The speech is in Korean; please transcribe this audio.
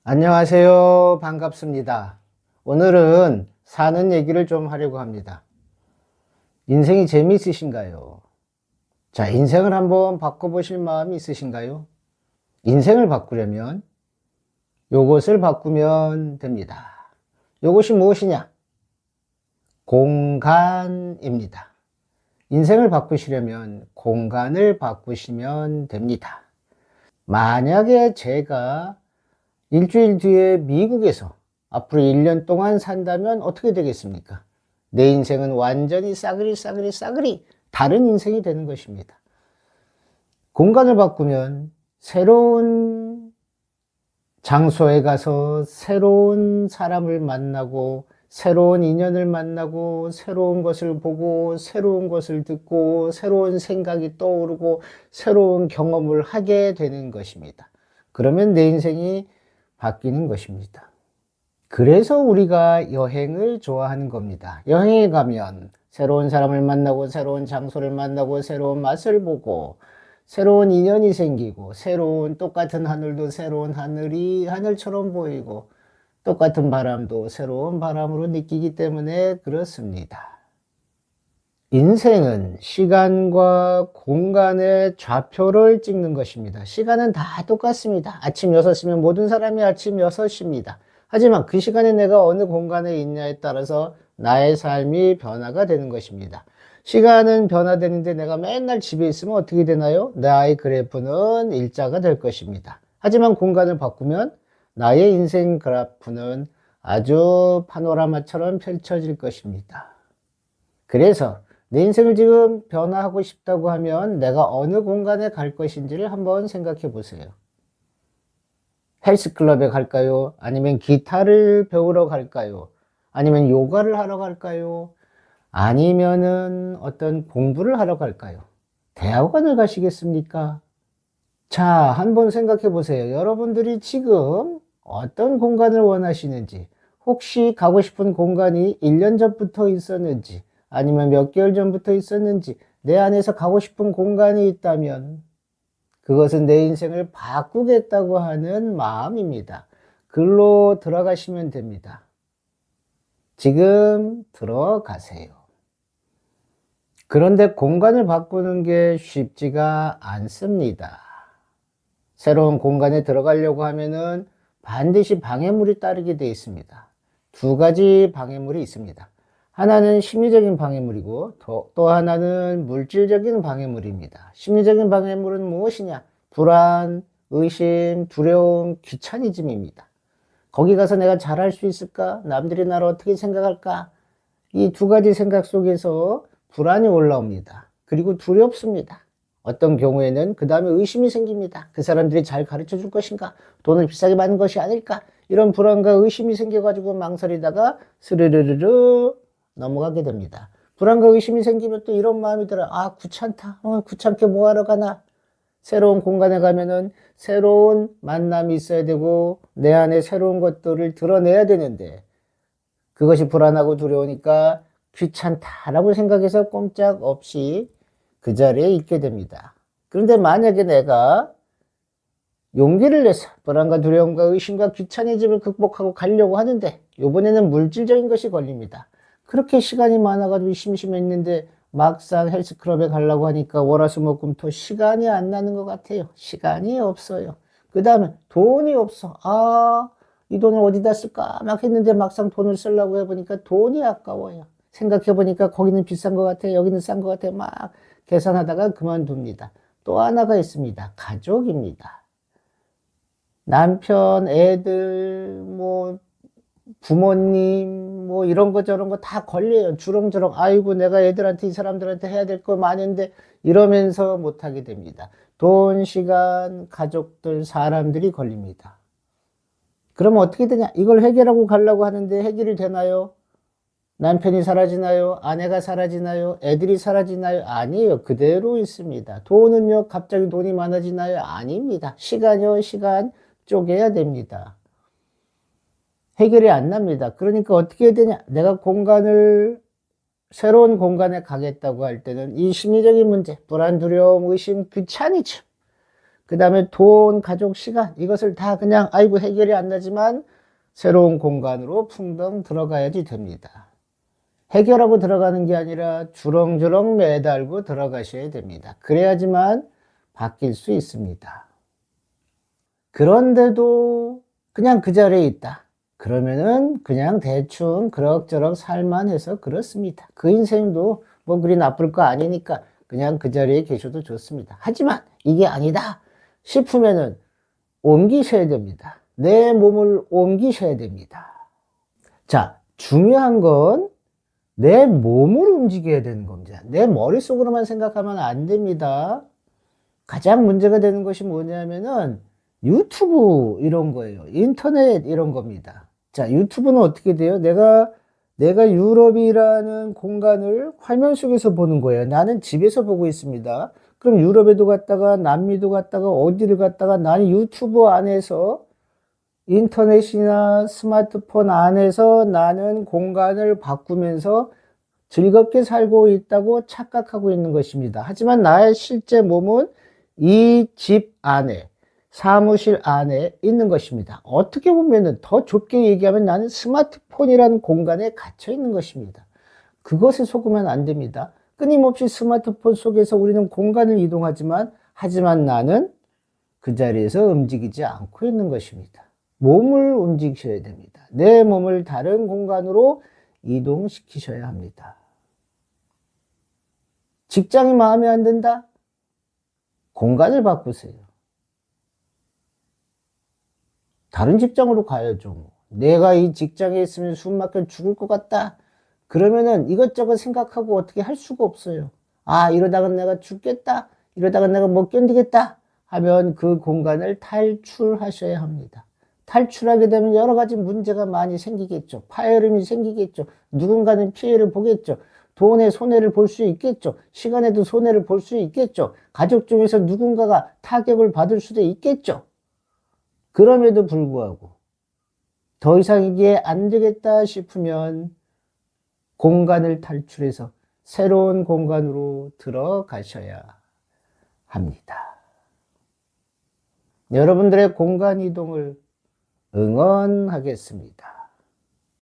안녕하세요. 반갑습니다. 오늘은 사는 얘기를 좀 하려고 합니다. 인생이 재미있으신가요? 자, 인생을 한번 바꿔보실 마음이 있으신가요? 인생을 바꾸려면 요것을 바꾸면 됩니다. 요것이 무엇이냐? 공간입니다. 인생을 바꾸시려면 공간을 바꾸시면 됩니다. 만약에 제가 일주일 뒤에 미국에서 앞으로 1년 동안 산다면 어떻게 되겠습니까? 내 인생은 완전히 싸그리 다른 인생이 되는 것입니다. 공간을 바꾸면 새로운 장소에 가서 새로운 사람을 만나고 새로운 인연을 만나고 새로운 것을 보고 새로운 것을 듣고 새로운 생각이 떠오르고 새로운 경험을 하게 되는 것입니다. 그러면 내 인생이 바뀌는 것입니다. 그래서 우리가 여행을 좋아하는 겁니다. 여행에 가면 새로운 사람을 만나고 새로운 장소를 만나고 새로운 맛을 보고 새로운 인연이 생기고 새로운 똑같은 하늘도 새로운 하늘이 하늘처럼 보이고 똑같은 바람도 새로운 바람으로 느끼기 때문에 그렇습니다. 인생은 시간과 공간의 좌표를 찍는 것입니다. 시간은 다 똑같습니다. 아침 6시면 모든 사람이 아침 6시입니다. 하지만 그 시간에 내가 어느 공간에 있냐에 따라서 나의 삶이 변화가 되는 것입니다. 시간은 변화되는데 내가 맨날 집에 있으면 어떻게 되나요? 나의 그래프는 일자가 될 것입니다. 하지만 공간을 바꾸면 나의 인생 그래프는 아주 파노라마처럼 펼쳐질 것입니다. 그래서 내 인생을 지금 변화하고 싶다고 하면 내가 어느 공간에 갈 것인지를 한번 생각해 보세요. 헬스클럽에 갈까요? 아니면 기타를 배우러 갈까요? 아니면 요가를 하러 갈까요? 아니면은 어떤 공부를 하러 갈까요? 대학원을 가시겠습니까? 자, 한번 생각해 보세요. 여러분들이 지금 어떤 공간을 원하시는지, 혹시 가고 싶은 공간이 1년 전부터 있었는지, 아니면 몇 개월 전부터 있었는지, 내 안에서 가고 싶은 공간이 있다면 그것은 내 인생을 바꾸겠다고 하는 마음입니다. 글로 들어가시면 됩니다. 지금 들어가세요. 그런데 공간을 바꾸는 게 쉽지가 않습니다. 새로운 공간에 들어가려고 하면은 반드시 방해물이 따르게 되어 있습니다. 두 가지 방해물이 있습니다. 하나는 심리적인 방해물이고 또 하나는 물질적인 방해물입니다. 심리적인 방해물은 무엇이냐? 불안, 의심, 두려움, 귀차니즘입니다. 거기 가서 내가 잘할 수 있을까? 남들이 나를 어떻게 생각할까? 이 두 가지 생각 속에서 불안이 올라옵니다. 그리고 두렵습니다. 어떤 경우에는 그 다음에 의심이 생깁니다. 그 사람들이 잘 가르쳐 줄 것인가? 돈을 비싸게 받는 것이 아닐까? 이런 불안과 의심이 생겨가지고 망설이다가 스르르르르 넘어가게 됩니다. 불안과 의심이 생기면 또 이런 마음이 들어요. 아, 귀찮다. 귀찮게 뭐하러 가나? 새로운 공간에 가면은 새로운 만남이 있어야 되고 내 안에 새로운 것들을 드러내야 되는데 그것이 불안하고 두려우니까 귀찮다라고 생각해서 꼼짝없이 그 자리에 있게 됩니다. 그런데 만약에 내가 용기를 내서 불안과 두려움과 의심과 귀차니즘을 극복하고 가려고 하는데 이번에는 물질적인 것이 걸립니다. 그렇게 시간이 많아가지고 심심했는데 막상 헬스클럽에 가려고 하니까 월화수목금토 시간이 안 나는 것 같아요. 시간이 없어요. 그 다음에 돈이 없어. 이 돈을 어디다 쓸까 막 했는데 막상 돈을 쓰려고 해보니까 돈이 아까워요. 생각해보니까 거기는 비싼 것 같아, 여기는 싼 것 같아, 막 계산하다가 그만둡니다. 또 하나가 있습니다. 가족입니다. 남편, 애들, 부모님, 이런 거 저런 거 다 걸려요. 주렁주렁. 아이고, 내가 애들한테 이 사람들한테 해야 될 거 많은데 이러면서 못하게 됩니다. 돈, 시간, 가족들, 사람들이 걸립니다. 그러면 어떻게 되냐? 이걸 해결하고 가려고 하는데 해결이 되나요? 남편이 사라지나요? 아내가 사라지나요? 애들이 사라지나요? 아니에요. 그대로 있습니다. 돈은요, 갑자기 돈이 많아지나요? 아닙니다. 시간이요, 시간 쪼개야 됩니다. 해결이 안 납니다. 그러니까 어떻게 해야 되냐? 내가 새로운 공간에 가겠다고 할 때는 이 심리적인 문제, 불안, 두려움, 의심, 귀차니즘, 그 다음에 돈, 가족, 시간, 이것을 다 그냥 아이고 해결이 안 나지만 새로운 공간으로 풍덩 들어가야지 됩니다. 해결하고 들어가는 게 아니라 주렁주렁 매달고 들어가셔야 됩니다. 그래야지만 바뀔 수 있습니다. 그런데도 그냥 그 자리에 있다. 그러면은 그냥 대충 그럭저럭 살만 해서 그렇습니다. 그 인생도 뭐 그리 나쁠 거 아니니까 그냥 그 자리에 계셔도 좋습니다. 하지만 이게 아니다 싶으면은 옮기셔야 됩니다. 내 몸을 옮기셔야 됩니다. 자, 중요한 건 내 몸을 움직여야 되는 겁니다. 내 머릿속으로만 생각하면 안 됩니다. 가장 문제가 되는 것이 뭐냐면은 유튜브 이런 거예요. 인터넷 이런 겁니다. 자, 유튜브는 어떻게 돼요? 내가 유럽이라는 공간을 화면 속에서 보는 거예요. 나는 집에서 보고 있습니다. 그럼 유럽에도 갔다가 남미도 갔다가 어디를 갔다가 나는 유튜브 안에서 인터넷이나 스마트폰 안에서 나는 공간을 바꾸면서 즐겁게 살고 있다고 착각하고 있는 것입니다. 하지만 나의 실제 몸은 이 집 안에, 사무실 안에 있는 것입니다. 어떻게 보면 더 좁게 얘기하면 나는 스마트폰이라는 공간에 갇혀 있는 것입니다. 그것에 속으면 안 됩니다. 끊임없이 스마트폰 속에서 우리는 공간을 이동하지만, 하지만 나는 그 자리에서 움직이지 않고 있는 것입니다. 몸을 움직이셔야 됩니다. 내 몸을 다른 공간으로 이동시키셔야 합니다. 직장이 마음에 안 든다? 공간을 바꾸세요. 다른 직장으로 가야죠. 내가 이 직장에 있으면 숨 막혀 죽을 것 같다? 그러면은 이것저것 생각하고 어떻게 할 수가 없어요. 아, 이러다가 내가 죽겠다? 이러다가 내가 못 견디겠다? 하면 그 공간을 탈출하셔야 합니다. 탈출하게 되면 여러 가지 문제가 많이 생기겠죠. 파열음이 생기겠죠. 누군가는 피해를 보겠죠. 돈의 손해를 볼 수 있겠죠. 시간에도 손해를 볼 수 있겠죠. 가족 중에서 누군가가 타격을 받을 수도 있겠죠. 그럼에도 불구하고 더 이상 이게 안 되겠다 싶으면 공간을 탈출해서 새로운 공간으로 들어가셔야 합니다. 여러분들의 공간 이동을 응원하겠습니다.